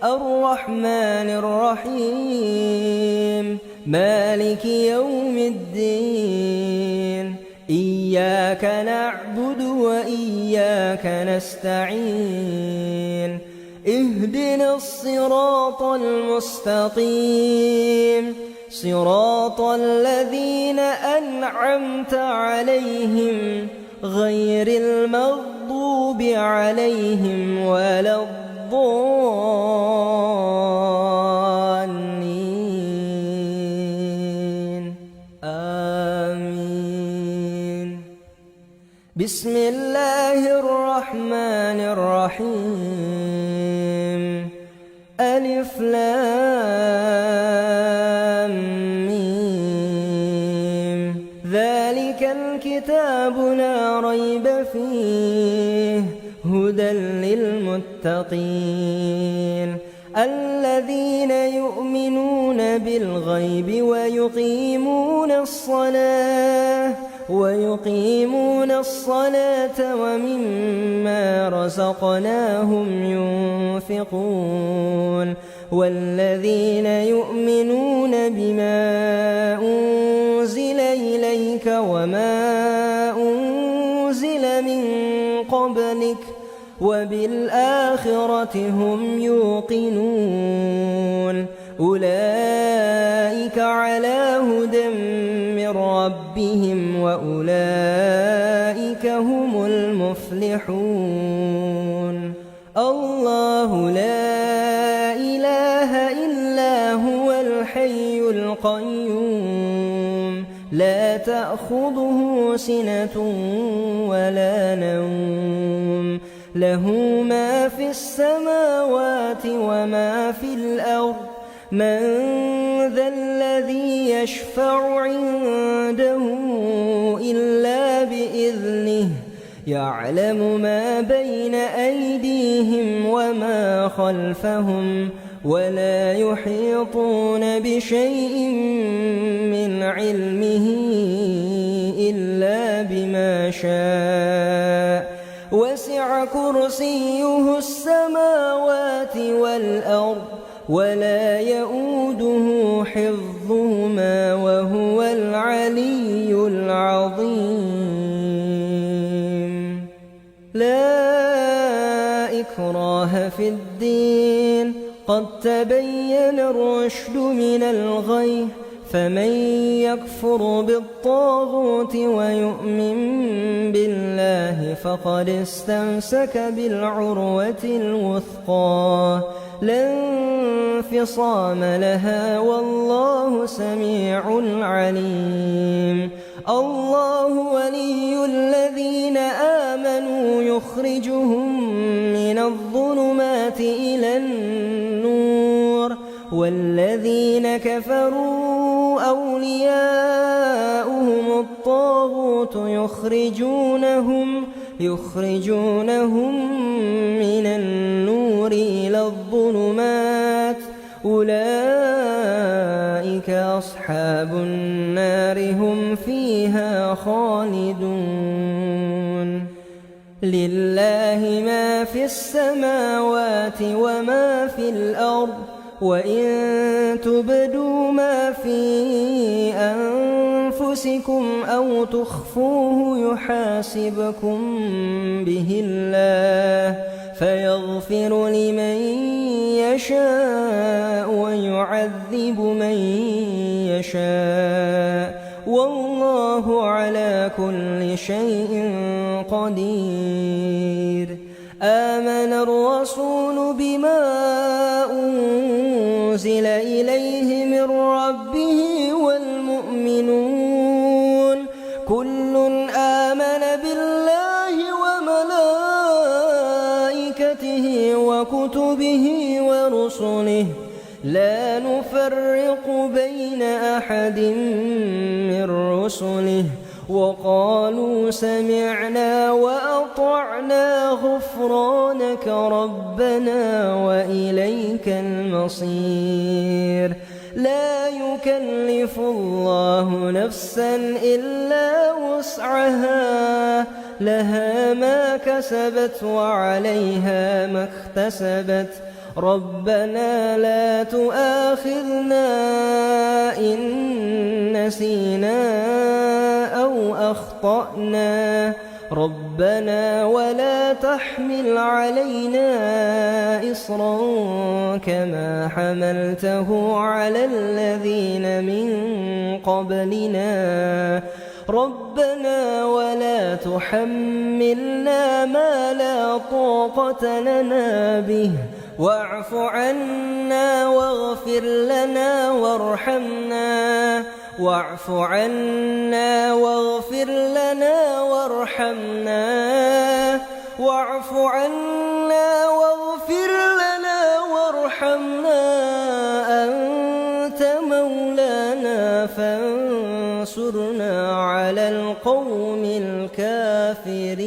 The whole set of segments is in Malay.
الرحمن الرحيم مالك يوم الدين إياك نعبد وإياك نستعين اهدنا الصراط المستقيم صراط الذين أنعمت عليهم غير المغضوب عليهم ولا الضالين آمين. بسم الله الرحمن الرحيم ألف لام ميم ذلك الكتاب لا ريب فيه هدى للمتقين الذين يؤمنون بالغيب ويقيمون الصلاة ومما رزقناهم ينفقون والذين يؤمنون بما أنزل إليك وما أنزل من قبلك وبالآخرة هم يوقنون أولئك على هدى من ربهم وأولئك هم المفلحون. الله لا إله إلا هو الحي القيوم لا تأخذه سنة ولا نوم له ما في السماوات وما في الأرض من ذا الذي يشفع عنده إلا بإذنه يعلم ما بين أيديهم وما خلفهم ولا يحيطون بشيء من علمه إلا بما شاء وسع كرسيه السماوات والأرض ولا يؤوده حفظهما وهو العلي العظيم. لا إكراه في الدين قد تبين الرشد من الغي فمن يكفر بالطاغوت ويؤمن بالله فقد استمسك بالعروة الوثقى لا انفصام لها والله سميع عليم. الله ولي الذين آمنوا يخرجهم من الظلمات إلى النور والذين كفروا أولياؤهم الطاغوت يخرجونهم من النور إلى الظلمات أولئك أصحاب النار هم فيها خالدون. لله ما في السماوات وما في الأرض وإن تبدوا ما في أنفسكم أو تخفوه يحاسبكم به الله فيغفر لمن يشاء ويعذب من يشاء والله على كل شيء قدير. آمن الرسول بما أنزل إليه من ربه والمؤمنون كل آمن بالله وملائكته وكتبه ورسله لا نفرق بين أحد من رسله وقالوا سمعنا وأطعنا غفرانك ربنا وإليك المصير. لا يكلف الله نفسا إلا وسعها لها ما كسبت وعليها ما اكتسبت ربنا لا تؤاخذنا إن نسينا أو أخطأنا ربنا ولا تحمل علينا إصرا كما حملته على الذين من قبلنا ربنا ولا تحملنا ما لا طاقة لنا به واعف عنا واغفر لنا وارحمنا واعف عنا واغفر لنا وارحمنا واعف عنا واغفر لنا وارحمنا أنت مولانا فانصرنا على القوم الكافرين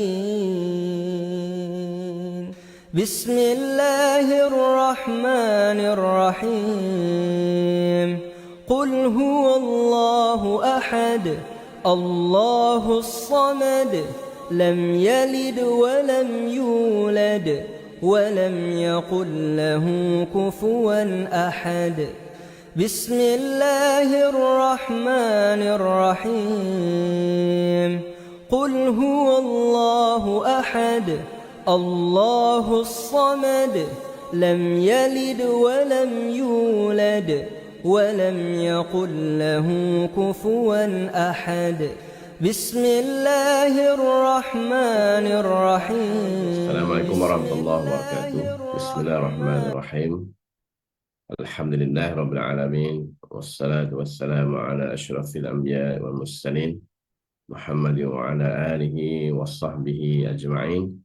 بسم الله الرحمن الرحيم قل هو الله أحد الله الصمد لم يلد ولم يولد ولم يقل له كفوا أحد بسم الله الرحمن الرحيم قل هو الله أحد الله الصمد لم يلد ولم يولد ولم يقل له كفوا أحد بسم الله الرحمن الرحيم السلام عليكم ورحمة الله وبركاته بسم الله الرحمن الرحيم الحمد لله رب العالمين والصلاة والسلام على أشرف الأنبياء والمرسلين محمد وعلى آله وصحبه أجمعين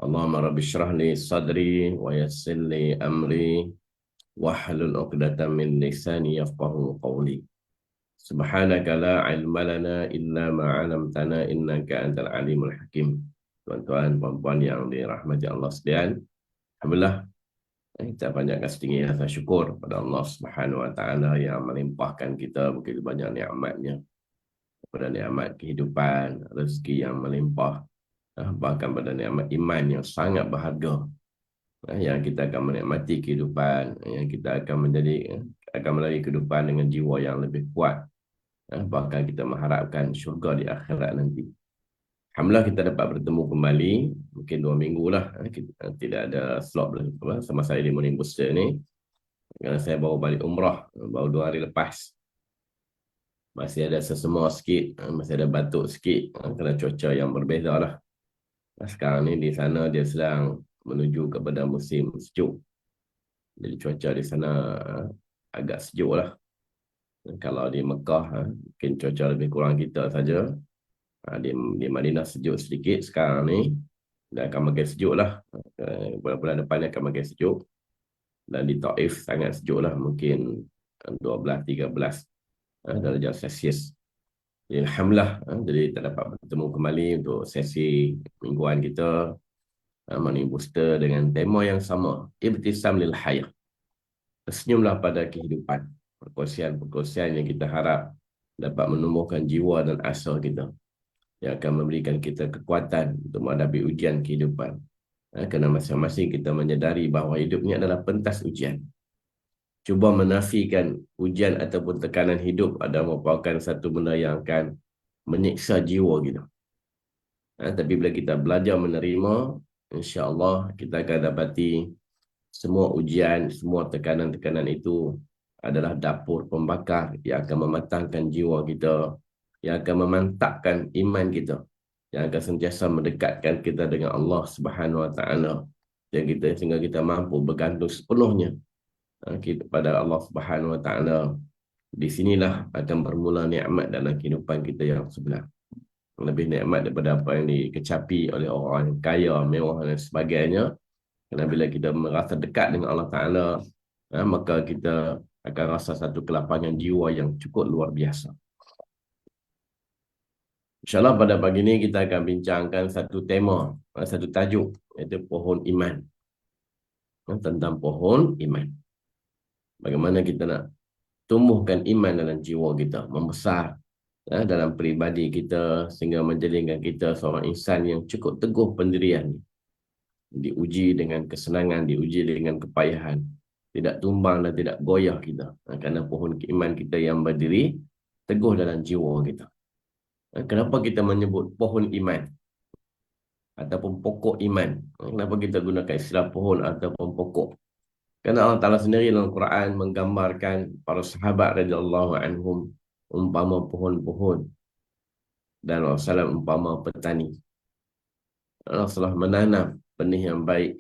اللهم رب اشرح لي صدري ويسر لي أمري واحلل عقدة من لساني يفقهوا قولي سبحانك لا علم لنا إلا ما علمتنا إنك أنت العليم الحكيم. Tuan-tuan, puan-puan yang dirahmati Allah sekalian, alhamdulillah kita panjatkan setinggi rasa syukur pada Allah Subhanahu Wa Taala yang melimpahkan kita begitu banyak nikmatnya, pada nikmat kehidupan, rezeki yang melimpah, bahkan pada nikmat iman yang sangat berharga, yang kita akan menikmati kehidupan, yang kita akan melalui kehidupan dengan jiwa yang lebih kuat, bahkan kita mengharapkan syurga di akhirat nanti. Alhamdulillah kita dapat bertemu kembali, mungkin 2 minggu lah, kita tidak ada slot semasa ini Morning Booster ni, kerana saya baru balik umrah, baru 2 hari lepas. Masih ada sesemua sikit, masih ada batuk sikit, kerana cuaca yang berbeza lah. Sekarang ni di sana dia sedang menuju kepada musim sejuk. Jadi cuaca di sana agak sejuk lah. Kalau di Mekah, mungkin cuaca lebih kurang kita saja. Di Madinah sejuk sedikit, sekarang ni dia akan makin sejuk lah. Bulan-bulan depan akan makin sejuk. Dan di Taif sangat sejuk lah, mungkin 12-13 darjah Celsius. Jadi alhamdulillah, jadi kita dapat bertemu kembali untuk sesi mingguan kita, Morning Booster, dengan tema yang sama, Ibtisam lil Hayah, tersenyumlah pada kehidupan. Perkongsian-perkongsian yang kita harap dapat menumbuhkan jiwa dan asa kita, yang akan memberikan kita kekuatan untuk menghadapi ujian kehidupan. Kerana masing-masing kita menyadari bahawa hidup ini adalah pentas ujian. Cuba menafikan ujian ataupun tekanan hidup adalah merupakan satu benda yang akan menyiksa jiwa kita. Tapi bila kita belajar menerima, insya-Allah kita akan dapati semua ujian, semua tekanan-tekanan itu adalah dapur pembakar yang akan mematangkan jiwa kita, yang akan memantapkan iman kita, yang akan sentiasa mendekatkan kita dengan Allah Subhanahu Wa Taala, dan kita sehingga kita mampu bergantung sepenuhnya kepada Allah Subhanahu Wa Taala. Di sinilah akan bermula nikmat dalam kehidupan kita yang sebenar. Lebih nikmat daripada apa yang dikecapi oleh orang kaya, mewah dan sebagainya. Kerana bila kita merasa dekat dengan Allah Taala, maka kita akan rasa satu kelapangan jiwa yang cukup luar biasa. InsyaAllah pada pagi ini kita akan bincangkan satu tema, satu tajuk, iaitu pohon iman. Tentang pohon iman. Bagaimana kita nak tumbuhkan iman dalam jiwa kita, membesar dalam peribadi kita, sehingga menjadikan kita seorang insan yang cukup teguh pendirian. diuji dengan kesenangan, diuji dengan kepayahan. Tidak tumbang dan tidak goyah kita. Kerana pohon iman kita yang berdiri teguh dalam jiwa kita. Kenapa kita menyebut pohon iman ataupun pokok iman? Kenapa kita gunakan istilah pohon ataupun pokok? Kerana Allah Ta'ala sendiri dalam Quran menggambarkan para sahabat radhiyallahu anhum umpama pohon-pohon dan Rasulullah umpama petani. Rasulullah menanam benih yang baik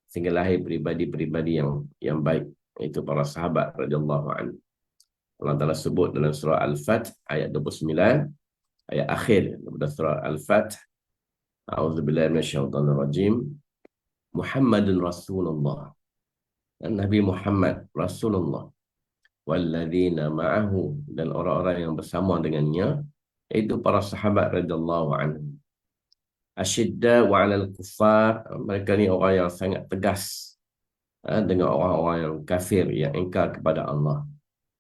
sehingga lahir pribadi-pribadi yang baik, iaitu para sahabat radhiyallahu anhu. Allah Ta'ala sebut dalam surah Al-Fath ayat 29, ayat akhir daripada surah Al-Fath, a'udzubillahi minasyaitonir rajim, Muhammadun Rasulullah, Nabi Muhammad Rasulullah, walladzina ma'ahu, dan orang-orang yang bersama dengannya, iaitu para sahabat radhiyallahu anhu. Asyidda wa 'alal kuffar, mereka ni orang yang sangat tegas dengan orang-orang yang kafir yang ingkar kepada Allah.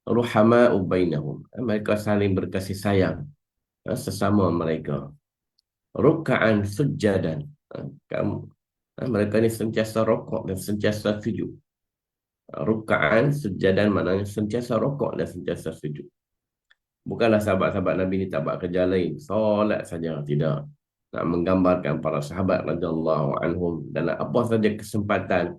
Ruhama'u bainahum, mereka saling berkasih sayang sesama mereka. Ruk'an sujjadan, mereka ni sentiasa rokok dan sentiasa sujud. Ruk'an sujjadan maknanya sentiasa rokok dan sentiasa sujud. Bukanlah sahabat-sahabat Nabi ni tak buat kerja lain, solat saja, tidak. Nak menggambarkan para sahabat radhiyallahu anhum, dan apa saja kesempatan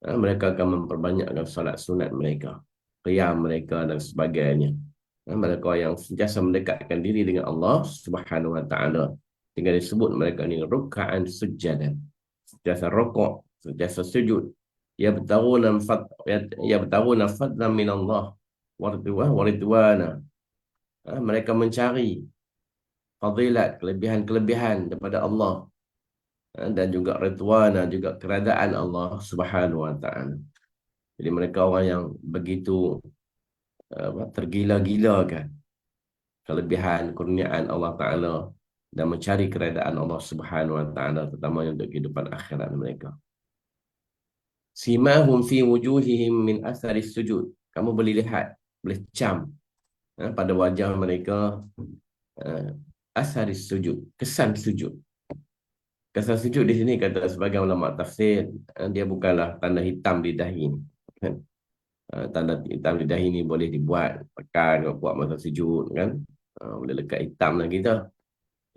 mereka akan memperbanyakkan solat sunat mereka, qiyam mereka dan sebagainya. Mereka yang sentiasa mendekatkan diri dengan Allah Subhanahu wa taala, sehingga disebut mereka ni ruk'an sujjadan, sentiasa rokok, sentiasa sujud. Yabtaguna fadlan min Allah wa ridwana, mereka mencari fadilat, kelebihan-kelebihan daripada Allah, dan juga ridwana, juga keradaan Allah Subhanahu wa taala. Jadi mereka orang yang begitu tergila-gilakan kelebihan kurniaan Allah Taala dan mencari keradaan Allah Subhanahu wa taala, terutamanya untuk kehidupan akhirat mereka. Simahum fi wujuhihim min atharis sujud, kamu boleh lihat, boleh cam pada wajah mereka atharis sujud, kesan sujud. Kesan sujud di sini kata sebagai ulama tafsir, dia bukanlah tanda hitam di dahi, kan? Tanda hitam di dahi ni boleh dibuat pekan, buat masa sujud, kan? Boleh lekat hitam lah kita.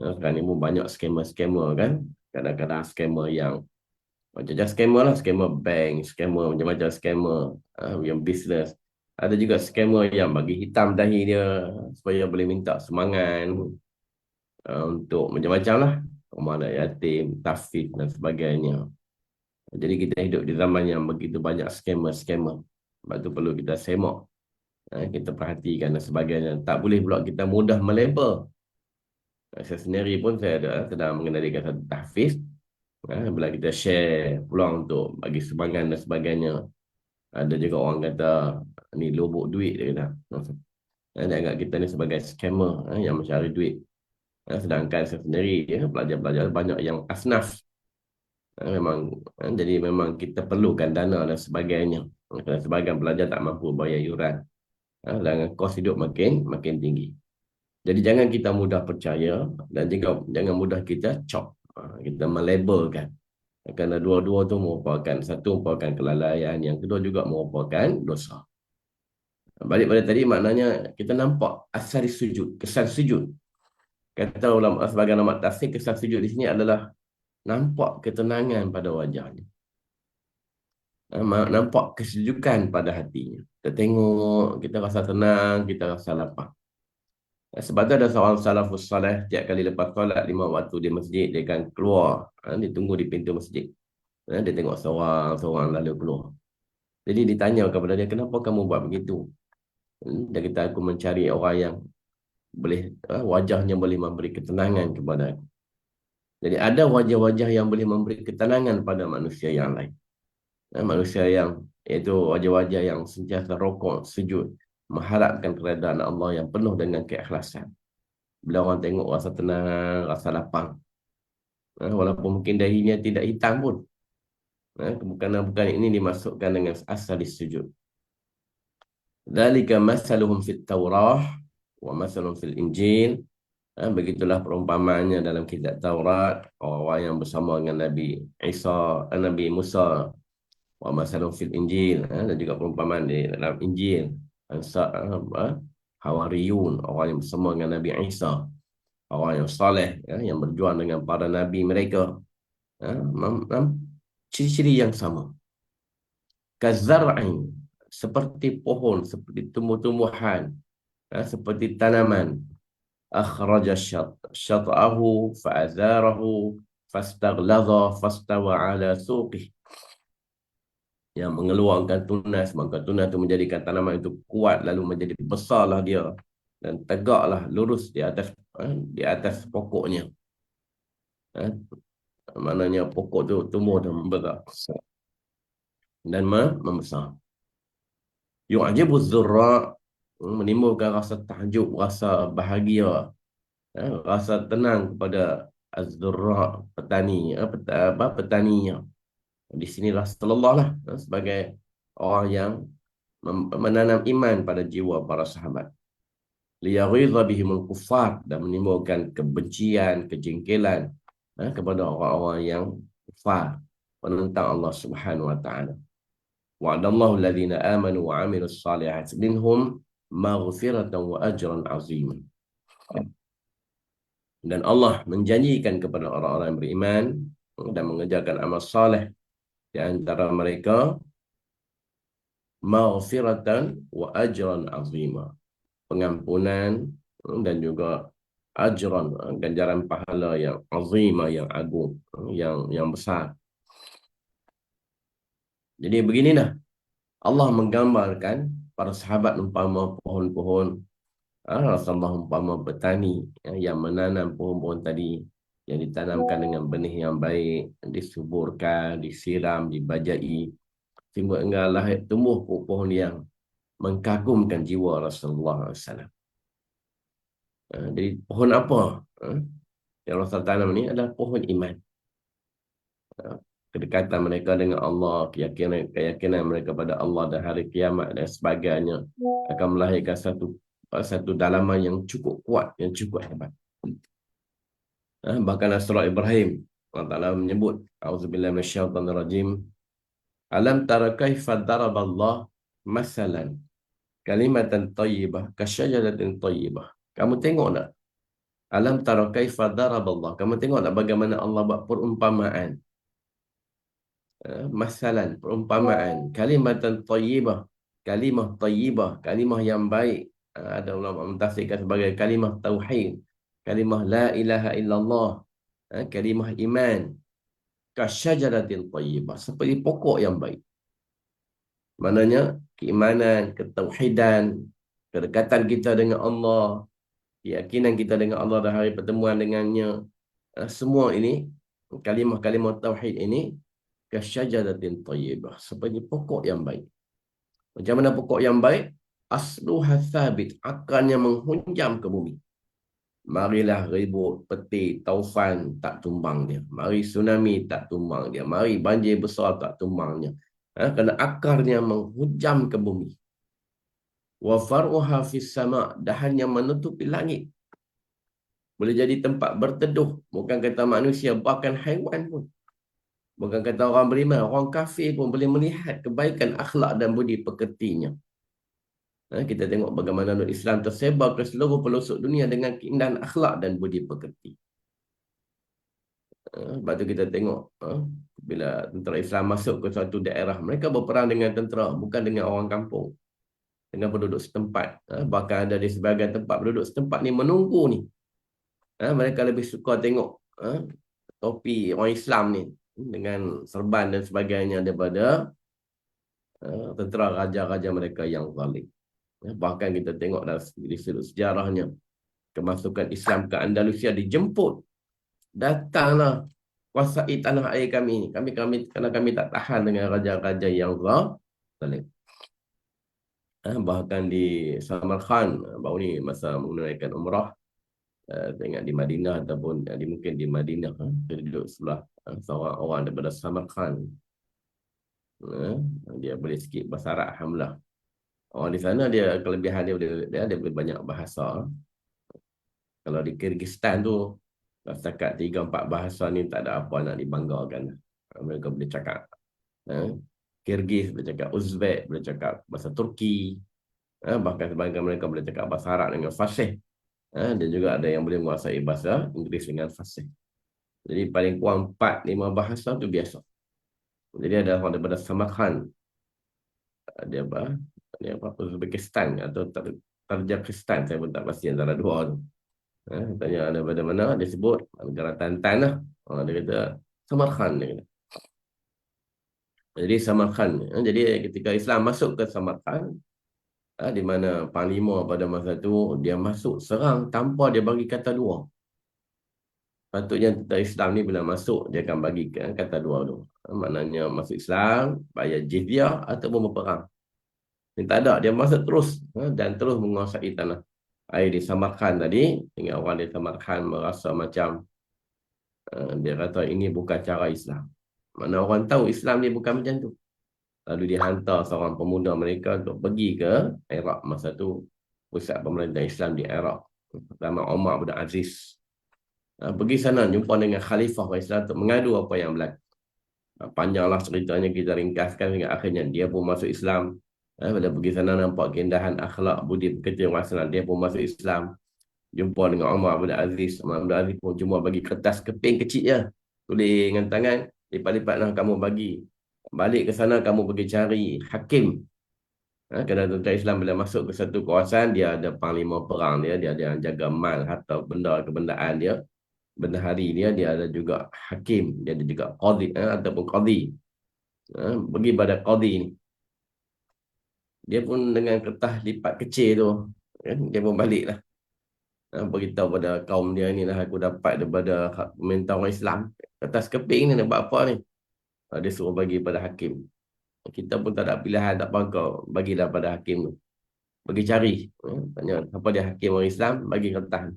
Sekarang ni pun banyak skema-skema, kan? Kadang-kadang skema yang macam-macam skema lah, skema bank, skema macam-macam skema yang bisnes. Ada juga skema yang bagi hitam dahi dia supaya boleh minta sumbangan untuk macam-macam lah, rumah anak yatim, tafid dan sebagainya. Jadi kita hidup di zaman yang begitu banyak skema-skema. Sebab tu perlu kita semak, kita perhatikan dan sebagainya. Tak boleh pula kita mudah melabel. Saya sendiri pun saya sedang mengendalikan satu tahfiz. Bila kita share peluang untuk bagi sumbangan dan sebagainya, ada juga orang kata ni lobok duit, dia kata. Dia anggap kita ni sebagai scammer yang mencari duit. Sedangkan saya sendiri, pelajar-pelajar banyak yang asnaf. Jadi memang kita perlukan dana dan sebagainya. Kerana sebagian pelajar tak mampu bayar yuran, dan kos hidup makin tinggi. Jadi jangan kita mudah percaya, dan juga jangan mudah kita cop, kita melabelkan. Kerana dua-dua tu merupakan, satu merupakan kelalaian, yang kedua juga merupakan dosa. Balik pada tadi, maknanya kita nampak asal sujud, kesan sujud. Kata ulama sebagai nama tafsir, kesan sujud di sini adalah nampak ketenangan pada wajahnya, nampak kesejukan pada hatinya. Kita tengok, kita rasa tenang, kita rasa lapang. Sebab tu ada seorang salafus salih, tiap kali lepas solat 5 waktu di masjid, dia akan keluar, dia tunggu di pintu masjid. Dia tengok seorang lalu keluar. Jadi ditanya kepada dia, kenapa kamu buat begitu? Dia kata, aku mencari orang yang boleh, wajahnya boleh memberi ketenangan kepada aku. Jadi ada wajah-wajah yang boleh memberi ketenangan pada manusia yang lain. Manusia yang, iaitu wajah-wajah yang sentiasa rokok, sujud, mengharapkan keredaan Allah yang penuh dengan keikhlasan. Bila orang tengok rasa tenang, rasa lapang. Walaupun mungkin dahinya tidak hitam pun. Bukan ini dimasukkan dengan asal sujud. Dzalika masaluhum fit Taurah wa masaluhum fil Injil. Begitulah perumpamaannya dalam kitab Taurat, orang-orang yang bersama dengan Nabi Isa, Nabi Musa, wa masalun fil Injil, dan juga perumpamaan di dalam Injil. Hawariyun, orang yang bersama dengan Nabi Isa, orang yang saleh, yang berjuang dengan para nabi mereka. Ciri-ciri yang sama. Kazar'in, seperti pohon, seperti tumbuh-tumbuhan, seperti tanaman. Akhraja syat'ahu fa'azarahu fastagladha fastawa ala suqih. Yang mengeluarkan tunas, maka tunas itu menjadikan tanaman itu kuat, lalu menjadi besarlah dia dan tegaklah lurus di atas pokoknya. Maknanya pokok tu tumbuh dan membesar dan membesar. Yu'jibu az-zurra', menimbulkan rasa takjub, rasa bahagia, rasa tenang kepada az-zurra', petani, petaninya. Di sinilah Rasulullah lah, sebagai orang yang menanam iman pada jiwa para sahabat. Liyaghidha bihimul kuffar, dan menimbulkan kebencian, kejengkelan kepada orang-orang yang kufar, penentang Allah Subhanahu wa taala. Wa'adallahu alladhina amanu wa 'amilus salihati minhum maghfiratan wa ajran 'azima. Dan Allah menjanjikan kepada orang-orang yang beriman dan mengerjakan amal saleh di antara mereka maghfiratan wa ajran 'azima, pengampunan dan juga ajran, ganjaran pahala yang azima, yang agung, yang besar. Jadi beginilah Allah menggambarkan para sahabat umpama pohon-pohon, Rasulullah umpama petani yang menanam pohon-pohon tadi, yang ditanamkan dengan benih yang baik, disuburkan, disiram, dibajai, sehingga lahir tumbuh pohon yang mengkagumkan jiwa Rasulullah SAW. Jadi pohon apa yang Rasul tanam ni adalah pohon iman. Kedekatan mereka dengan Allah, keyakinan mereka pada Allah dan hari kiamat dan sebagainya akan melahirkan satu dalaman yang cukup kuat, yang cukup hebat. Bahkan surah Ibrahim, Allah Ta'ala menyebut, A'udzubillahi minasyaitonirrajim, Alam tara kaifa daraballah masalan kalimatan tayyibah kasyajaratin tayyibah. Kamu tengok tak? Alam tara kaifa daraballah. Kamu tengok tak bagaimana Allah buat perumpamaan? Masalan, perumpamaan. Kalimatan tayyibah. Kalimah tayyibah. Kalimah yang baik. Ada ulama mentafsirkan sebagai kalimah tauhid. Kalimah la ilaha illallah. Kalimah iman. Kasyajaratin tayyibah. Seperti pokok yang baik. Maknanya, keimanan, ketauhidan, kedekatan kita dengan Allah, keyakinan kita dengan Allah dan hari pertemuan dengannya, semua ini, kalimah-kalimah tauhid ini, kasyajaratin tayyibah, seperti pokok yang baik. Macam mana pokok yang baik? Asluha thabit, akarnya menghunjam ke bumi. Marilah ribut, peti, taufan, tak tumbang dia. Mari tsunami, tak tumbang dia. Mari banjir besar, tak tumbangnya. Kerana akarnya menghujam ke bumi. Wa far'uha fis sama', dahannya menutupi langit. Boleh jadi tempat berteduh. Bukan kata manusia, bahkan haiwan pun. Bukan kata orang beriman, orang kafir pun boleh melihat kebaikan akhlak dan budi pekertinya. Kita tengok bagaimana Islam tersebar ke seluruh pelosok dunia dengan keindahan akhlak dan budi pekerti. Lepas tu kita tengok, bila tentera Islam masuk ke suatu daerah, mereka berperang dengan tentera, bukan dengan orang kampung, dengan penduduk setempat. Bahkan ada di sebahagian tempat penduduk setempat ni menunggu ni. Mereka lebih suka tengok topi orang Islam ni dengan serban dan sebagainya daripada tentera raja-raja mereka yang zalim. Bahkan kita tengok dari sudut sejarahnya, kemasukan Islam ke Andalusia dijemput. Datanglah kuasai tanah air kami ni. Kerana kami tak tahan dengan raja-raja yang zalim. Bahkan di Samarkand, baru ni masa menunaikan umrah, tengok di Madinah ataupun mungkin di Madinah, duduk sebelah seorang orang daripada Samarkand. Dia boleh sikit bahasa Arab, alhamdulillah. Orang di sana dia kelebihan dia boleh banyak bahasa. Kalau di Kyrgyzstan tu, setakat 3-4 bahasa ni tak ada apa nak dibanggakan. Mereka boleh cakap Kyrgyz, boleh cakap Uzbek, boleh cakap bahasa Turki, bahkan sebahagian mereka boleh cakap bahasa Arab dengan fasih. Dan juga ada yang boleh menguasai bahasa Inggeris dengan fasih. Jadi paling kurang 4-5 bahasa tu biasa. Jadi ada orang daripada Samarkand, dia apa? Dia apa? Uzbekistan atau Tajikistan, saya pun tak pasti antara dua tu. Tanya daripada mana, dia sebut negara Tantan lah. Dia kata Samarkand, dia kata. Jadi Samarkand. Jadi ketika Islam masuk ke Samarkand, di mana panglima pada masa tu dia masuk serang tanpa dia bagi kata dua. Patutnya tentera Islam ni bila masuk dia akan bagi kata dua tu. Maknanya masuk Islam, bayar jizyah ataupun berperang. Ini tak ada, dia masuk terus dan terus menguasai tanah air di Samarkand tadi. Hingga orang di Samarkand merasa macam dia kata ini bukan cara Islam. Mana orang tahu Islam ni bukan macam tu. Lalu dia hantar seorang pemuda mereka untuk pergi ke Iraq masa tu, pusat pemerintahan Islam di Iraq. Pertama Umar bin Aziz. Pergi sana jumpa dengan Khalifah Islam untuk mengadu apa yang berlaku. Panjanglah ceritanya, kita ringkaskan hingga akhirnya dia pun masuk Islam. Bila pergi sana nampak keindahan akhlak budi pekerti masalah, dia pun masuk Islam. Jumpa dengan Umar bin Aziz. Umar bin Aziz pun cuma bagi kertas keping kecil je, tulis dengan tangan, lipat-lipatlah kamu bagi. Balik ke sana kamu pergi cari hakim. Kerana tentera Islam bila masuk ke satu kawasan, dia ada panglima perang dia, dia ada yang jaga mal, harta benda kebendaan dia, benda hari dia, dia ada juga hakim, dia ada juga qadi ataupun qadi. Pergi pada qadi ni, dia pun dengan kertas lipat kecil tu, dia pun baliklah. Beritahu pada kaum dia, inilah aku dapat daripada pemerintah orang Islam, kertas keping ni nak buat apa ni. Dia suruh bagi pada hakim. Kita pun tak ada pilihan, tak apa, kau bagilah pada hakim tu. Pergi cari. Tanya apa dia hakim orang Islam, bagi kertas.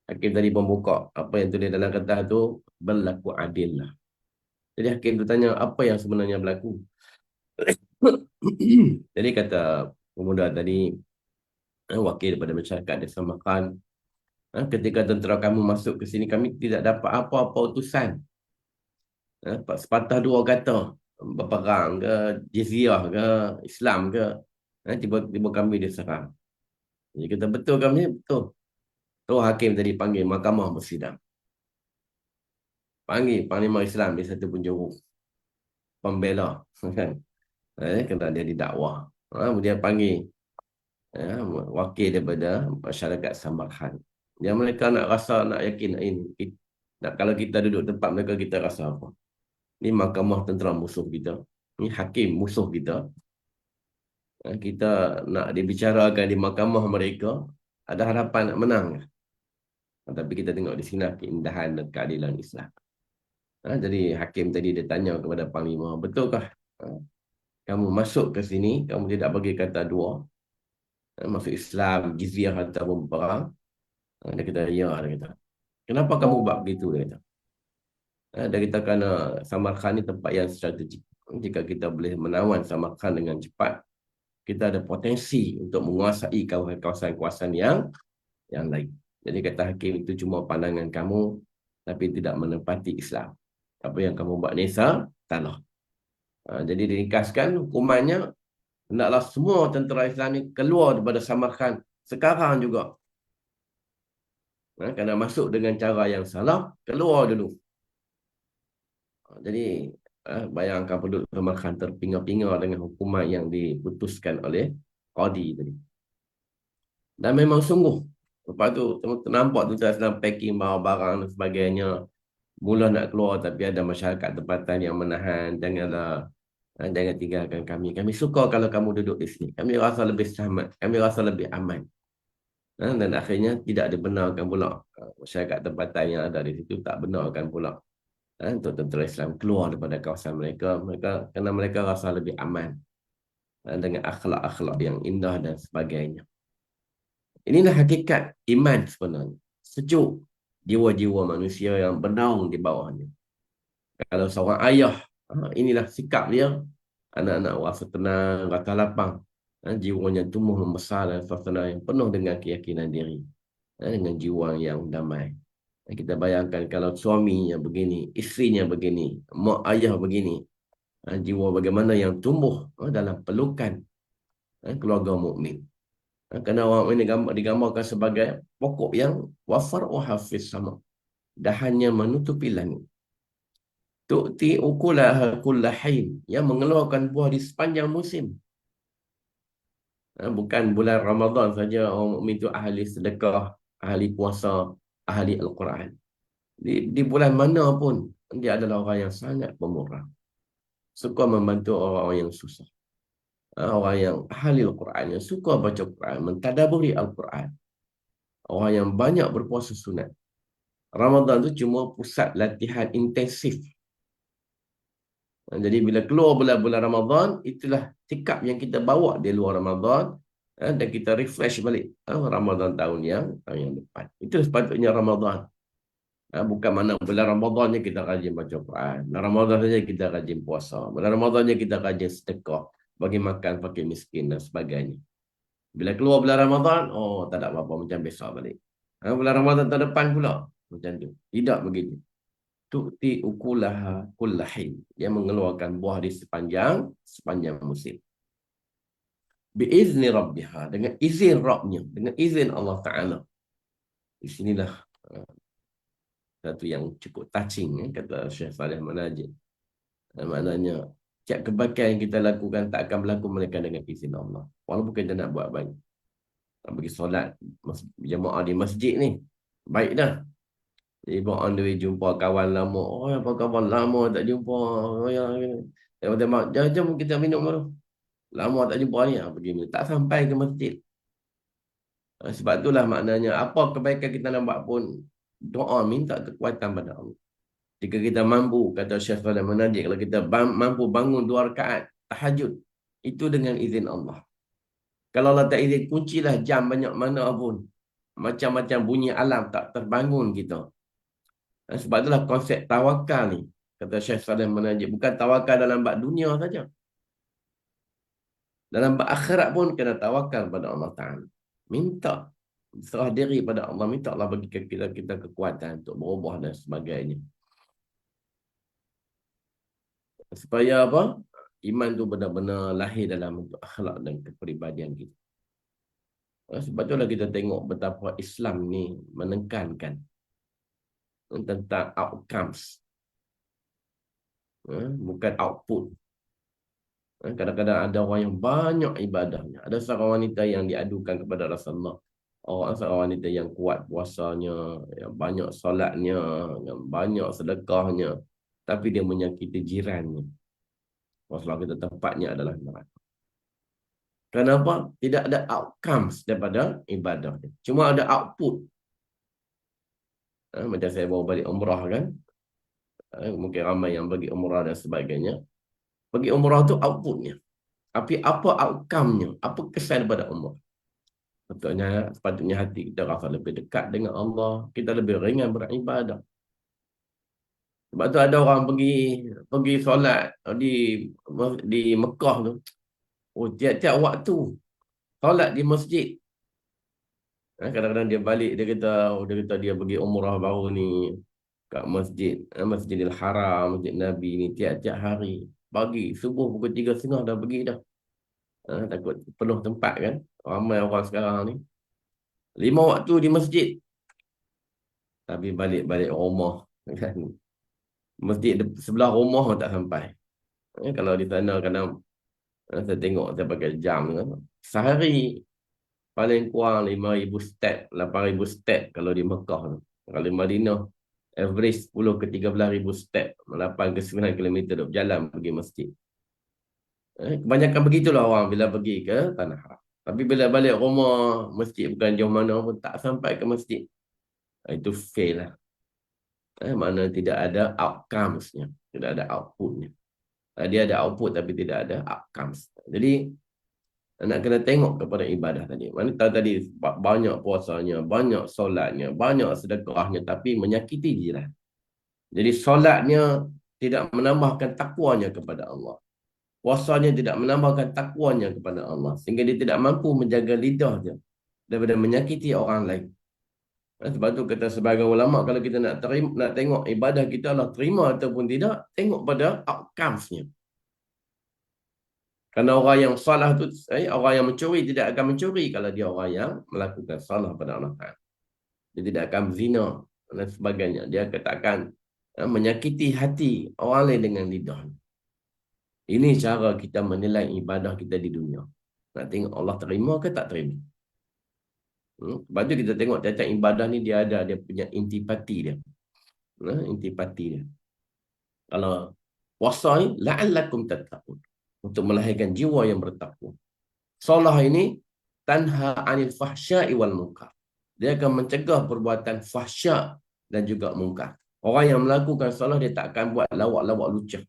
Hakim tadi pun buka apa yang tulis dalam kertas tu, berlaku adil lah. Jadi hakim tu tanya apa yang sebenarnya berlaku. Jadi kata pemuda tadi, wakil daripada masyarakat di Samarkand, ketika tentera kamu masuk ke sini, kami tidak dapat apa-apa utusan. Sepatah dua kata, berperang ke, jizyah ke, Islam ke, tiba-tiba kami diserang. Jadi kata betul kami, betul. Terus hakim tadi panggil mahkamah bersidang. Panggil panglima Islam di satu penjuru, pembela. Kena dia didakwa. Kemudian panggil wakil daripada masyarakat Samarkand. Yang mereka nak rasa, nak yakin ini. Kalau kita duduk tempat mereka, kita rasa apa? Ini mahkamah tentera musuh kita. Ini hakim musuh kita. Kita nak dibicarakan di mahkamah mereka, ada harapan nak menang. Tapi kita tengok di sini keindahan dan keadilan Islam. Jadi hakim tadi dia tanya kepada panglima, betulkah kamu masuk ke sini, kamu tidak bagi kata dua, masuk Islam, jizyah ataupun perang? Dia kata, ya. Dia kata, kenapa kamu buat begitu? Dia kata, dia kata kerana Samarkand ni tempat yang strategik. Jika kita boleh menawan Samarkand dengan cepat, kita ada potensi untuk menguasai kawasan-kawasan yang lain. Jadi kata hakim, itu cuma pandangan kamu, tapi tidak menepati Islam. Apa yang kamu buat ni salah. Jadi diringkaskan hukumannya, hendaklah semua tentera Islam ni keluar daripada Samarkand sekarang juga. Kerana masuk dengan cara yang salah, keluar dulu. Jadi bayangkan penduduk Samarkand terpinga-pinga dengan hukuman yang diputuskan oleh qadi tadi. Dan memang sungguh. Lepas tu nampak tentera Islam packing barang-barang dan sebagainya. Mula nak keluar, tapi ada masyarakat tempatan yang menahan. Jangan tinggalkan kami. Kami suka kalau kamu duduk di sini. Kami rasa lebih selamat. Kami rasa lebih aman. Dan akhirnya tidak dibenarkan pula. Masyarakat tempatan yang ada di situ tak benarkan pula untuk tentera Islam keluar daripada kawasan mereka. Kerana mereka rasa lebih aman dengan akhlak-akhlak yang indah dan sebagainya. Inilah hakikat iman sebenarnya. Sejuk jiwa-jiwa manusia yang bernaung di bawahnya. Kalau seorang ayah, inilah sikap dia, anak-anak rasa tenang, rasa lapang, jiwanya tumbuh membesar dalam suasana yang penuh dengan keyakinan diri. dengan jiwa yang damai. Kita bayangkan kalau suaminya begini, isterinya begini, mak ayah begini, jiwa bagaimana yang tumbuh dalam pelukan keluarga mukmin. Kerana orang ini digambarkan sebagai pokok yang wafar wa hafiz sama. Dahannya menutupi langit. Tu'ti ukulaha kullahin. Yang mengeluarkan buah di sepanjang musim. Bukan bulan Ramadan saja orang mukmin itu ahli sedekah, ahli puasa, ahli Al-Quran. Di bulan mana pun, dia adalah orang yang sangat pemurah. Suka membantu orang-orang yang susah. Orang yang ahli Al-Quran, yang suka baca Quran, mentadaburi Al-Quran. Orang yang banyak berpuasa sunat. Ramadan tu cuma pusat latihan intensif. Jadi bila keluar bulan-bulan Ramadan, itulah sikap yang kita bawa di luar Ramadan, dan kita refresh balik Ramadan tahun yang depan. Itu sepatutnya Ramadan. Bukan mana bulan Ramadannya kita rajin baca Quran. Bulan Ramadan saja kita rajin puasa. Bulan Ramadannya kita rajin sedekah, bagi makan fakir miskin dan sebagainya. Bila keluar bulan Ramadan, tak ada apa-apa, macam besok balik. Bulan Ramadan tahun depan pula, macam tu. Tidak begitu. Tu'ti ukulaha kullahin. Yang mengeluarkan buah di sepanjang musim. Biizni Rabbiha. Dengan izin Rabbnya. Dengan izin Allah Ta'ala. Di sinilah satu yang cukup touching, kata Syekh Saleh Manajid. Maknanya, setiap kebaikan yang kita lakukan tak akan berlaku melainkan dengan izin Allah. Walaupun kita nak buat baik. Nak pergi solat jemaah di masjid ni, baik dah. Jadi on the way jumpa kawan lama. Apa kawan lama tak jumpa. Jom kita minum dulu. Lama tak jumpa ni. Pergi minum. Tak sampai ke masjid. Sebab itulah maknanya, apa kebaikan kita nak buat pun, doa minta kekuatan pada Allah. Jika kita mampu, kata Syekh Saleh Manajid, kalau kita mampu bangun 2 rakaat tahajud, itu dengan izin Allah. Kalau Allah tak izin, kuncilah jam banyak mana pun. Macam-macam bunyi alam tak terbangun kita. Sebab itulah konsep tawakal ni, kata Syekh Saleh Manajid, bukan tawakal dalam bab dunia saja. Dalam bab akhirat pun kena tawakal pada Allah Ta'ala. Minta, serah diri pada Allah. Minta Allah bagi kita kekuatan untuk berubah dan sebagainya. Supaya apa? Iman tu benar-benar lahir dalam bentuk akhlak dan kepribadian kita. Sebab itulah kita tengok betapa Islam ni menekankan tentang outcomes. Bukan output. Kadang-kadang ada orang yang banyak ibadahnya. Ada seorang wanita yang diadukan kepada Rasulullah. Seorang wanita yang kuat puasanya, yang banyak solatnya, yang banyak sedekahnya. Tapi dia menyakiti jirannya. Rasulullah kata tempatnya adalah neraka. Kenapa? Tidak ada outcomes daripada ibadah dia. Cuma ada output. Macam saya bawa balik umrah kan. Mungkin ramai yang bagi umrah dan sebagainya. Bagi umrah tu outputnya. Tapi apa outcome-nya? Apa kesan daripada umrah? Sepatutnya hati kita rasa lebih dekat dengan Allah. Kita lebih ringan beribadah. Sebab tu ada orang pergi solat di Mekah tu. Tiap-tiap waktu solat di masjid. Kadang-kadang dia balik, dia kata dia pergi umrah baru ni kat Masjidil Haram, Masjid Nabi ni tiap-tiap hari. Pagi, subuh pukul 3.30 dah pergi dah. Takut penuh tempat kan. Ramai orang sekarang ni. 5 waktu di masjid. Tapi balik rumah kan. Masjid sebelah rumah tak sampai. Kalau di sana kadang saya tengok, saya pakai jam kan. Sehari paling kurang 5,000 step, 8,000 step kalau di Mekah tu. Kalau di Madinah average 10 ke 13,000 step, 8 ke 9 kilometer berjalan pergi masjid. Kebanyakan begitulah orang bila pergi ke Tanah Haram. Tapi bila balik rumah, masjid bukan jauh mana pun, tak sampai ke masjid. Itu fail lah. Mana tidak ada outcomes-nya. Tidak ada output-nya. Dia ada output tapi tidak ada outcomes. Jadi, nak kena tengok kepada ibadah tadi. Mana tahu tadi banyak puasanya, banyak solatnya, banyak sedekahnya, tapi menyakiti jiran. Jadi solatnya tidak menambahkan takwanya kepada Allah. Puasanya tidak menambahkan takwanya kepada Allah. Sehingga dia tidak mampu menjaga lidah dia daripada menyakiti orang lain. Sebab tu kata sebagai ulama, kalau kita nak terima, nak tengok ibadah kita Allah terima ataupun tidak, tengok pada outcomes-nya. Kerana orang yang salah tu, orang yang mencuri tidak akan mencuri kalau dia orang yang melakukan salah pada Allah Ta'ala. Dia tidak akan berzina dan sebagainya. Dia takkan menyakiti hati orang lain dengan lidah. Ini cara kita menilai ibadah kita di dunia. Nak tengok Allah terima ke tak terima. Sebab tu kita tengok tiap-tiap ibadah ni dia ada dia punya intipati dia. Intipati dia. Kalau puasa ni, la'allakum tattaqun. Untuk melahirkan jiwa yang bertakwa. Solah ini, tanha anil fahsya'i wal munkar. Dia akan mencegah perbuatan fahsya' dan juga munkar. Orang yang melakukan solah, dia tak akan buat lawak-lawak lucah.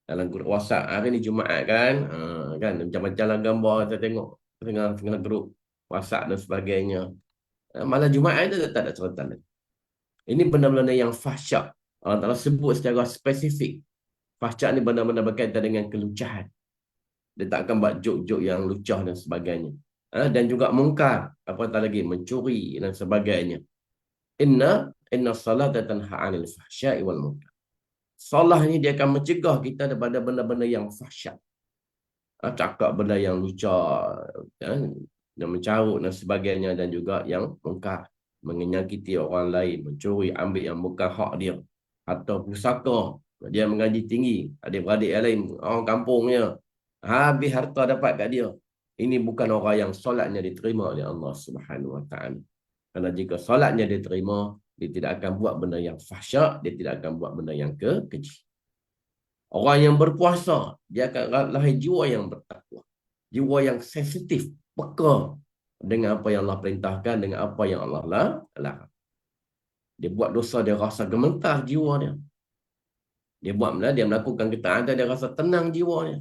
Dalam grup WhatsApp, hari ni Jumaat kan, kan macam-macam lah gambar kita tengok tengah grup WhatsApp dan sebagainya. Malam Jumaat itu tak ada cerita lagi. Ini benda-benda yang fahsyak. Allah Ta'ala sebut secara spesifik. Fahsyak ni benar-benar berkaitan dengan kelucahan. Dia tak akan buat jok-jok yang lucah dan sebagainya. Dan juga mungkar. Apatah lagi, mencuri dan sebagainya. Inna salata tanha 'anil fahsya'i wal munkar. Salah ni dia akan mencegah kita daripada benda-benda yang fahsyak. Cakap benda yang lucah, yang mencarut dan sebagainya, dan juga yang mungkar, menyakiti orang lain, mencuri, ambil yang bukan hak dia, atau pusaka, dia mengaji tinggi, adik-beradik yang lain, orang kampungnya, habis harta dapat kat dia. Ini bukan orang yang solatnya diterima oleh Allah Subhanahu Wa Taala. Kerana jika solatnya diterima, dia tidak akan buat benda yang fahsyak, dia tidak akan buat benda yang keji. Orang yang berpuasa, dia akan lahir jiwa yang bertakwa. Jiwa yang sensitif, peka dengan apa yang Allah perintahkan, dengan apa yang Allah larang. Dia buat dosa, dia rasa gemetar jiwa dia. Dia melakukan ketaatan, dia rasa tenang jiwa dia.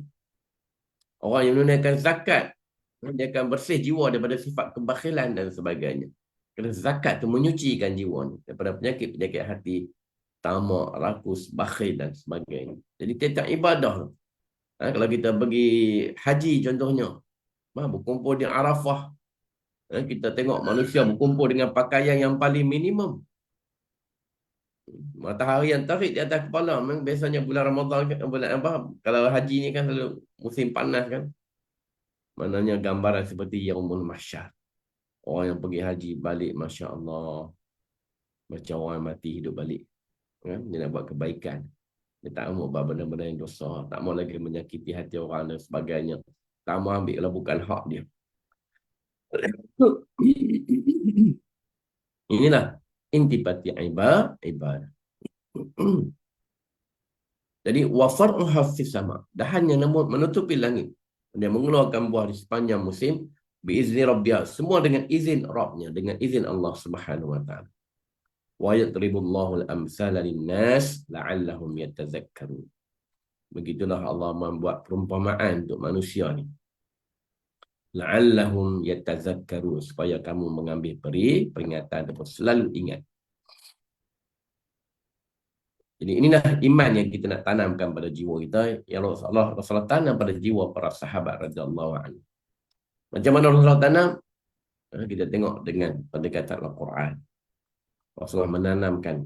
Orang yang menunaikan zakat, dia akan bersih jiwa daripada sifat kebakhilan dan sebagainya. Kerana zakat itu menyucikan jiwa ni daripada penyakit-penyakit hati, tamak, rakus, bakhil dan sebagainya. Jadi tiap-tiap ibadah, kalau kita pergi haji contohnya, berkumpul di Arafah, kita tengok manusia berkumpul dengan pakaian yang paling minimum. Matahari yang terik di atas kepala. Biasanya bulan Ramadan, bulan apa, kalau haji ni kan selalu musim panas kan. Maknanya gambaran seperti Yaumul Mahsyar. Orang yang pergi haji balik, Masya Allah, macam orang mati hidup balik. Dia nak buat kebaikan. Dia tak mahu buat benda-benda yang dosa. Tak mahu lagi menyakiti hati orang dan sebagainya. Tak mahu ambil kalau bukan hak dia. Inilah intipati ibadah. Jadi wafar'uha fis sama. Dahannya menutupi langit. Dia mengeluarkan buah di sepanjang musim biizni rabbiyah. Semua dengan izin Rabbnya, dengan izin Allah Subhanahu wa taala. Wa yadribullahu al-amsala lin-nas la'allahum yatazakkarun. Begitulah Allah membuat perumpamaan untuk manusia ni. La'allahum yatazakkarun, supaya kamu mengambil peringatan ataupun selalu ingat. Jadi inilah iman yang kita nak tanamkan pada jiwa kita, yang Rasulullah tanam pada jiwa para sahabat radhiyallahu anhu. Macam mana Rasulullah tanam? Kita tengok dengan pendekatan Al-Quran. Rasulullah menanamkan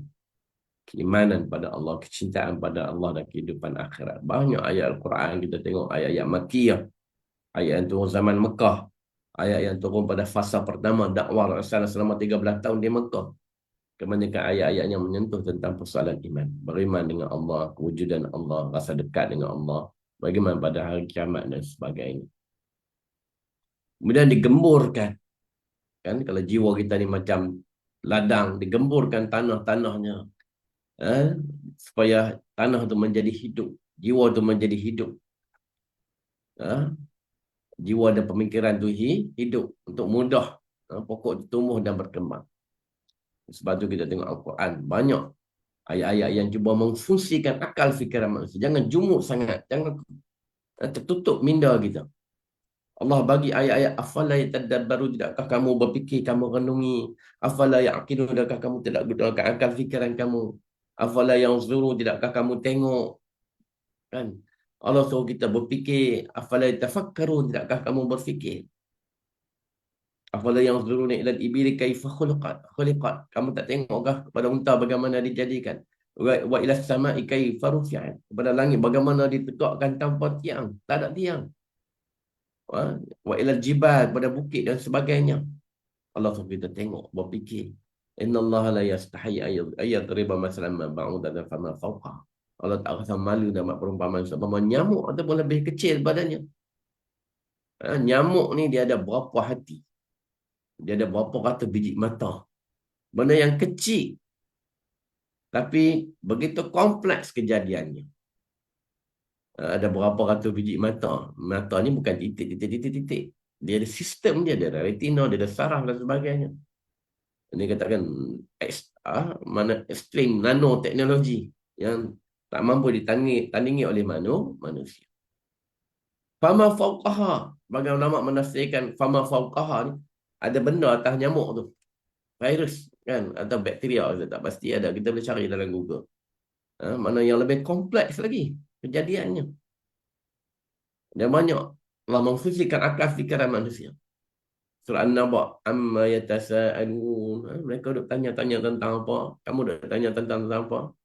keimanan pada Allah, kecintaan pada Allah dan kehidupan akhirat. Banyak ayat Al-Quran kita tengok, ayat-ayat Makkiyah, ayat yang turun zaman Mekah, ayat yang turun pada fasa pertama dakwah Rasulullah selama 13 tahun di Mekah. Kebanyakan ayat-ayat yang menyentuh tentang persoalan iman. Beriman dengan Allah, kewujudan Allah, rasa dekat dengan Allah, bagaimana pada hari kiamat dan sebagainya. Kemudian digemburkan. Kan kalau jiwa kita ni macam ladang, digemburkan tanah-tanahnya. Supaya tanah tu menjadi hidup. Jiwa tu menjadi hidup. Jiwa dan pemikiran tu hidup. Untuk mudah pokok tumbuh dan berkembang. Sebab tu kita tengok Al-Quran. Banyak ayat-ayat yang cuba memfungsikan akal fikiran manusia. Jangan jumuk sangat. Jangan tertutup minda kita. Allah bagi ayat-ayat, afala yatadabbaru, tidakkah kamu berfikir, kamu renungi? Afala yaqilu, tidakkah kamu tidak gunakan akal fikiran kamu? Afala yanzuru, tidakkah kamu tengok? Kan? Allah suruh kita berfikir. Afala yatafakkaru, tidakkah kamu berfikir? Afala yanzuruna ila al-ibili kaifa khuliqat. Kamu tak tengok kepada unta bagaimana dijadikan? Wa ila as-sama'i kaifa rufi'at. Kepada langit bagaimana ditegakkan tanpa tiang, tak ada tiang. Wa ila al-jibal, pada bukit dan sebagainya. Allah suruh kita tengok, berfikir. Inna Allah la yastahi ayadriba masalan ma ba'udatan fama fawqa. Allah tak rasa malu nak buat perumpamaan seumpama nyamuk ataupun lebih kecil badannya. Nyamuk ni dia ada berapa hati? Dia ada berapa ratus biji mata? Benda yang kecil tapi begitu kompleks kejadiannya. Ada berapa ratus biji mata. Mata ni bukan titik. Dia ada sistem dia, ada retina, dia ada saraf dan sebagainya. Ini katakan mana ekstrim nanoteknologi yang tak mampu ditandingi oleh manusia. Fama fauqaha. Bagi ulama menafsirkan fama fauqaha ni, ada benda atas nyamuk tu. Virus kan, atau bakteria, saya tak pasti ada. Kita boleh cari dalam Google. Mana yang lebih kompleks lagi kejadiannya. Dan banyak Allah memfungsikan akal fikiran manusia. Surah An-Naba, amma yatasa'alun. Mereka duk tanya-tanya tentang apa? Kamu duk tanya tentang apa?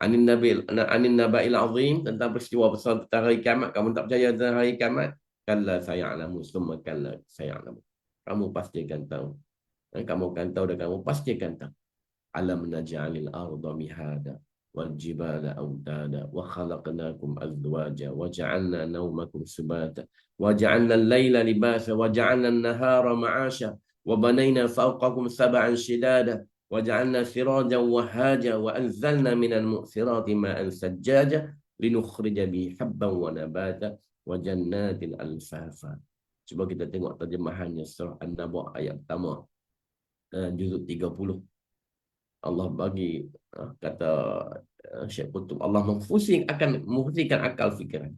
Anin naba'il azim, tentang peristiwa besar tentang hari kiamat. Kamu tak percaya tentang hari kiamat? Kalla saya'lamu, summa kalla saya'lamu. Kamu pasti akan tahu. Kamu akan tahu dan kamu pasti akan tahu. Alam naj'alil arda mihada wal jibala awtada wa khalaqnakum azwaja wa ja'alna nawmakum subata wa ja'alna al-laila libasa wa ja'alna an-nahara ma'asha wa banayna fawqakum sab'an shidada wa ja'alna sirajan wahaja wa anzalna minal mu'thirati ma'an sajjaja linukhrija bihi habban wa nabata wa jannatin alfafa. Cuba kita tengok terjemahannya surah An-Naba ayat pertama, juzuk 30. Allah bagi kata Syekh Qutb, Allah memfungsikan akal fikiran.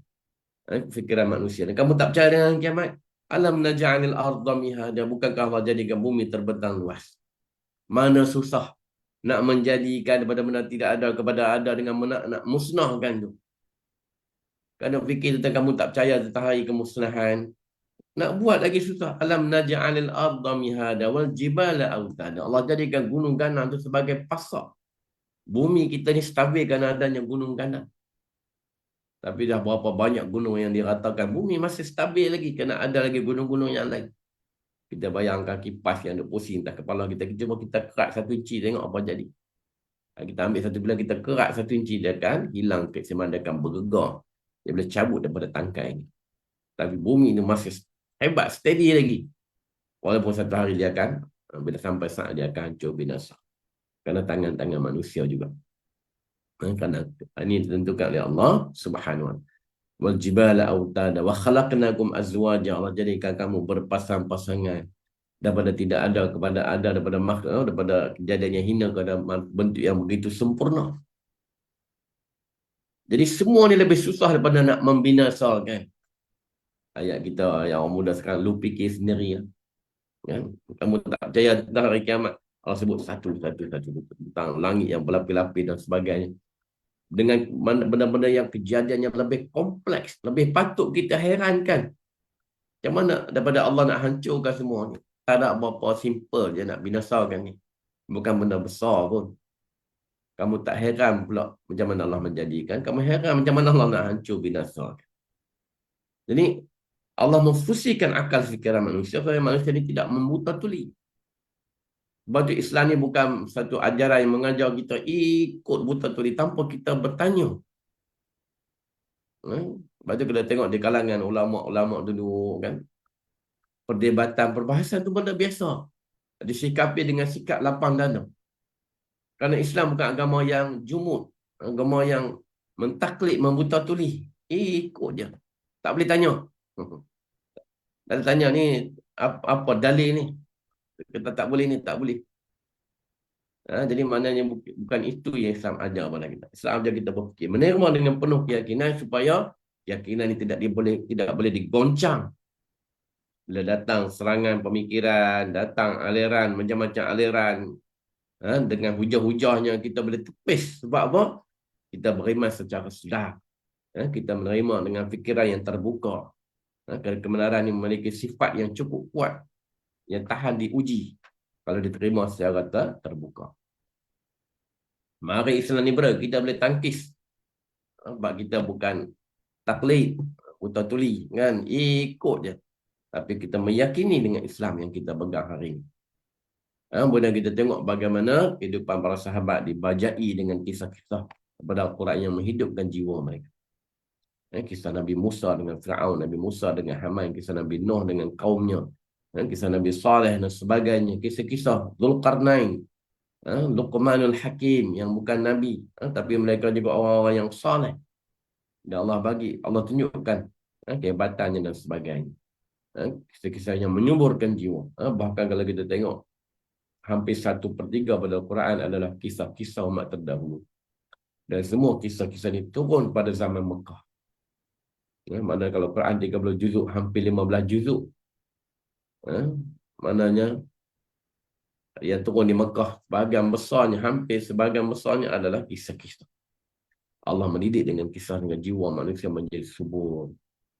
Fikiran manusia. Dan kamu tak percaya dengan kiamat? Alam naj'alil arda mihada. Bukankah Allah jadikan bumi terbentang luas? Mana susah nak menjadikan daripada benda tidak ada kepada ada dengan nak musnahkan tu. Kalau fikir tentang kamu tak percaya tentang hari kemusnahan, nak buat lagi susah. Alam naj'alil arda mihada wal jibala awtada. Allah jadikan gunung ganang itu sebagai pasak. Bumi kita ni stabil kerana adanya gunung ganang. Tapi dah berapa banyak gunung yang diratakan, bumi masih stabil lagi kerana ada lagi gunung-gunung yang lain. Kita bayangkan kipas yang duk pusing atas kepala kita. Cuba kita kerat 1 inci, tengok apa jadi. Kita ambil 1 bulan, kita kerat 1 inci, dia akan hilang keseimbangan, dia akan bergegar. Dia boleh cabut daripada tangkai ni. Tapi bumi ni masih hebat, steady lagi. Walaupun satu hari dia akan, bila sampai saat dia akan hancur binasa. Kerana tangan-tangan manusia juga. Kerana ini ditentukan oleh Allah Subhanahu wa taala. Wal jibala autada wa khalaqnakum azwaja. Allah jadikan kamu berpasang-pasangan. Daripada tidak ada kepada ada, daripada makhluk, daripada kejadian yang hina kepada bentuk yang begitu sempurna. Jadi semua ni lebih susah daripada nak membinasakan. Ayat kita yang orang muda sekarang, lu fikir sendiri. Kan? Kamu tak percaya tentang hari kiamat, Allah sebut satu tentang langit yang berlapis-lapis dan sebagainya. Dengan benda-benda yang kejadian yang lebih kompleks, lebih patut kita herankan. Macam mana daripada Allah nak hancurkan semua ni? Tak ada apa-apa, simple je nak binasakan ni. Bukan benda besar pun. Kamu tak heran pula macam mana Allah menjadikan. Kamu heran macam mana Allah nak hancur binasakan. Jadi Allah memfungsikan akal fikiran manusia supaya manusia ni tidak membuta tuli. Sebab itu Islam ni bukan satu ajaran yang mengajar kita ikut buta tuli tanpa kita bertanya. Sebab itu kita tengok di kalangan ulama-ulama dulu kan, perdebatan, perbahasan tu benda biasa. Disikapi dengan sikap lapang dada. Kerana Islam bukan agama yang jumud, agama yang mentaklid, membuta tuli. Ikut je. Tak boleh tanya. Dan tanya ni apa dalil ni? Kita tak boleh ni, tak boleh. Jadi maknanya bukan itu yang Islam ajar pada kita. Islam ajar kita berfikir, menerima dengan penuh keyakinan supaya keyakinan ini tidak boleh digoncang. Bila datang serangan pemikiran, datang aliran, macam-macam aliran, dengan hujah-hujahnya kita boleh tepis. Sebab apa? Kita beriman secara sedar. Kita menerima dengan fikiran yang terbuka. Kerana kebenaran ini memiliki sifat yang cukup kuat, yang tahan diuji kalau diterima secara terbuka. Mari Islam ni kita boleh tangkis. Sebab kita bukan taklid, utar tuli kan, ikut je. Tapi kita meyakini dengan Islam yang kita pegang hari ini. Kemudian kita tengok bagaimana kehidupan para sahabat dibajai dengan kisah-kisah daripada Al-Quran yang menghidupkan jiwa mereka. Kisah Nabi Musa dengan Fir'aun, Nabi Musa dengan Haman, kisah Nabi Nuh dengan kaumnya, kisah Nabi Saleh dan sebagainya, kisah-kisah Zulkarnain, Luqmanul Hakim yang bukan Nabi, tapi mereka juga orang-orang yang saleh. Dan Allah bagi, Allah tunjukkan kehebatannya dan sebagainya. Kisah-kisah yang menyuburkan jiwa. Bahkan kalau kita tengok, hampir 1/3 pada Al-Quran adalah kisah-kisah umat terdahulu. Dan semua kisah-kisah ini turun pada zaman Mekah. Mana kalau Quran 30 juzuk, hampir 15 juzuk. Maknanya yang turun di Mekah, hampir sebahagian besarnya adalah kisah-kisah. Allah mendidik dengan kisah, dengan jiwa manusia menjadi subur,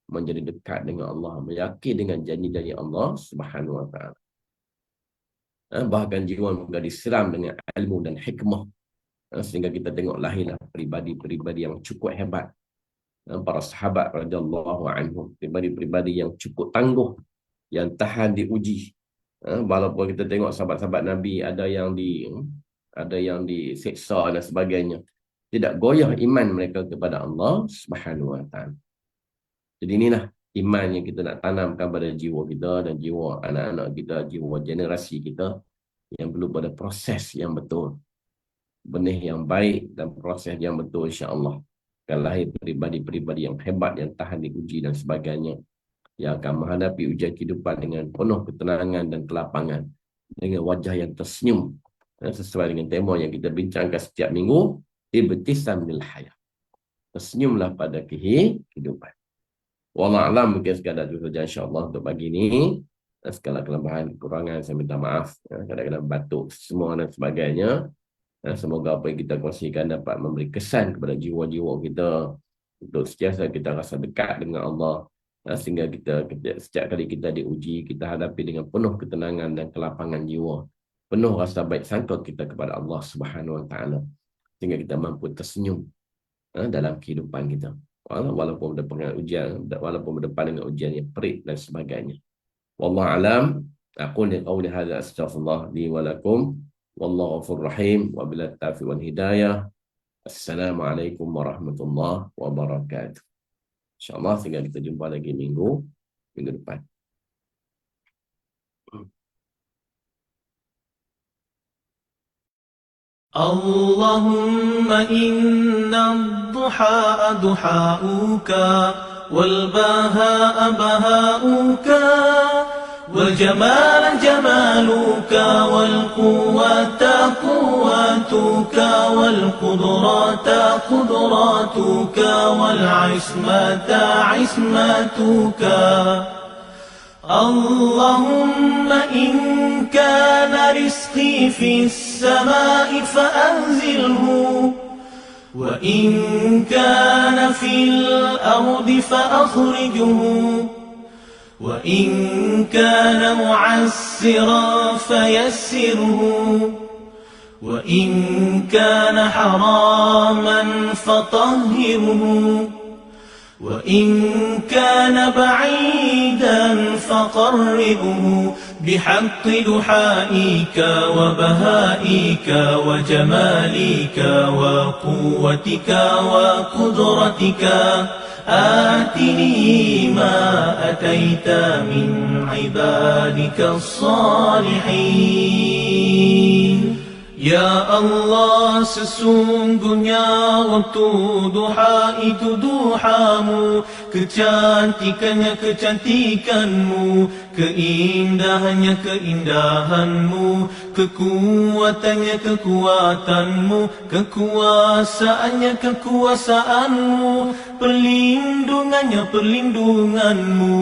menjadi dekat dengan Allah, meyakin dengan janji-janji Allah Subhanahu Wa Taala. Bahkan jiwa juga disiram dengan ilmu dan hikmah, sehingga kita tengok lahirlah peribadi-peribadi yang cukup hebat. Para sahabat radhiyallahu anhum, pribadi-pribadi yang cukup tangguh, yang tahan diuji. Walaupun kita tengok sahabat-sahabat Nabi ada yang diseksa dan sebagainya, tidak goyah iman mereka kepada Allah Subhanahu Wa Taala. Jadi inilah iman yang kita nak tanamkan pada jiwa kita dan jiwa anak-anak kita, jiwa generasi kita, yang perlu pada proses yang betul, benih yang baik dan proses yang betul, insya-Allah akan lahir peribadi-peribadi yang hebat, yang tahan diuji dan sebagainya, yang akan menghadapi ujian kehidupan dengan penuh ketenangan dan kelapangan, dengan wajah yang tersenyum, sesuai dengan tema yang kita bincangkan setiap minggu, ibtisam lil hayat, tersenyumlah pada kehidupan. Wallahu a'lam, mungkin sekadar itu saja insya-Allah untuk pagi ini. Segala kelemahan, kekurangan saya minta maaf, kadang-kadang batuk semua dan sebagainya. Semoga apa yang kita kongsikan dapat memberi kesan kepada jiwa-jiwa kita untuk sentiasa kita rasa dekat dengan Allah, sehingga setiap kali kita diuji, kita hadapi dengan penuh ketenangan dan kelapangan jiwa, penuh rasa baik sangka kita kepada Allah Subhanahu Wa Taala, sehingga kita mampu tersenyum dalam kehidupan kita, walaupun berdepan dengan ujian yang perit dan sebagainya. Wallahu a'lam. Aqul qawli hadza astaghfirullah li wa lakum. Wallahu ghafurur rahim. Wa billahi taufiq wal hidayah. Assalamualaikum warahmatullahi wabarakatuh. Insya-Allah sehingga kita jumpa lagi minggu depan. Allahumma inna ad-duha duha'uka wal baha'a baha'uka wal jamala jamaluka wal quwwata quwwatuka wal qudrata qudratuka wal ismata ismatuka. Allahumma in kana rizqi fis samai fa'anzilhu wa in kana fil ardi fa'akhrijhu wa in kana mu'assiran fayassirhu wa in kana haraman fatahhirhu وإن كان بعيدا فقربه بحق دحائك وبهائك وجمالك وقوتك وقدرتك آتني ما أتيت من عبادك الصالحين. Ya Allah, sesungguhnya waktu duha itu duhamu, kecantikannya kecantikanmu, keindahannya keindahanmu, kekuatannya kekuatanmu, kekuasaannya kekuasaanmu, perlindungannya perlindunganmu.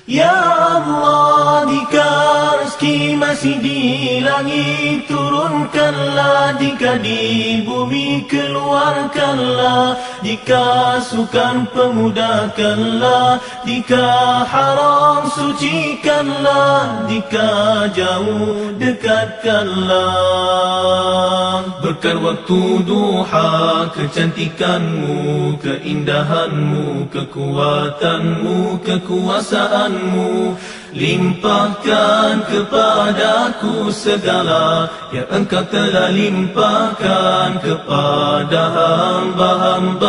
Ya Allah, jika Meski masih di langit turunkanlah, jika di bumi keluarkanlah, jika sukan pemudahkanlah, jika haram sucikanlah, jika jauh dekatkanlah. Berkat waktu duha, kecantikanmu, keindahanmu, kekuatanmu, kekuasaanmu, limpahkan kepadaku segala yang engkau telah limpahkan kepada hamba-hamba